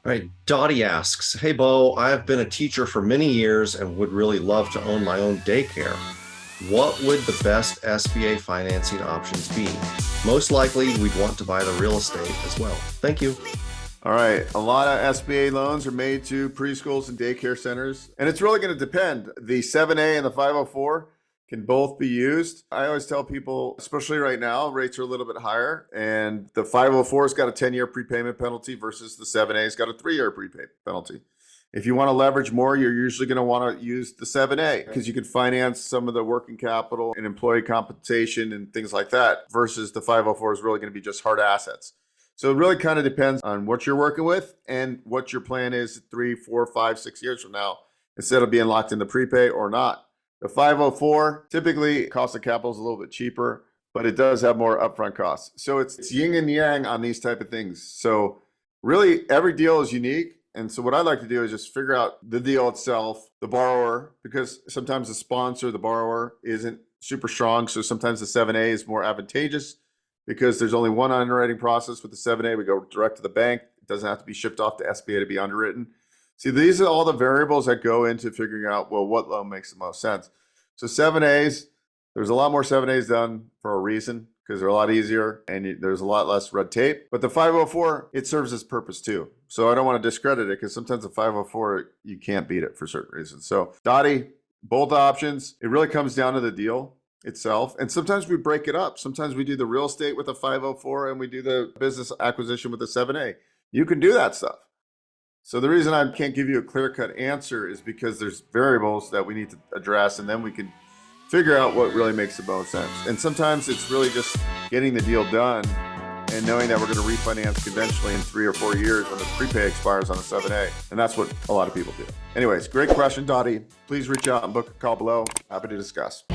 All right, Dottie asks, Hey Beau, I've been a teacher for many years and would really love to own my own daycare. What would the best SBA financing options be? Most likely, we'd want to buy the real estate as well. Thank you. All right, a lot of SBA loans are made to preschools and daycare centers, and it's really going to depend. The 7A and the 504 can both be used. I always tell people, especially right now, rates are a little bit higher, and the 504's got a 10-year prepayment penalty versus the 7A's got a 3-year prepayment penalty. If you want to leverage more, you're usually going to want to use the 7A because you can finance some of the working capital and employee compensation and things like that versus the 504 is really going to be just hard assets. So it really kind of depends on what you're working with and what your plan is 3, 4, 5, 6 years from now, instead of being locked in the prepay or not. The 504, typically cost of capital is a little bit cheaper, but it does have more upfront costs. So it's yin and yang on these type of things. So really every deal is unique. And so what I like to do is just figure out the deal itself, the borrower, because sometimes the sponsor, the borrower, isn't super strong. So sometimes the 7A is more advantageous because there's only one underwriting process with the 7A. We go direct to the bank. It doesn't have to be shipped off to SBA to be underwritten. See, these are all the variables that go into figuring out, well, what loan makes the most sense. So 7As, there's a lot more 7As done for a reason because they're a lot easier and there's a lot less red tape. But the 504, it serves its purpose too. So I don't want to discredit it because sometimes the 504, you can't beat it for certain reasons. So Dottie, both options, it really comes down to the deal itself. And sometimes we break it up. Sometimes we do the real estate with a 504 and we do the business acquisition with a 7A. You can do that stuff. So the reason I can't give you a clear-cut answer is because there's variables that we need to address, and then we can figure out what really makes the most sense. And sometimes it's really just getting the deal done and knowing that we're going to refinance conventionally in 3 or 4 years when the prepay expires on the 7A. And that's what a lot of people do. Anyways, great question, Dottie. Please reach out and book a call below. Happy to discuss.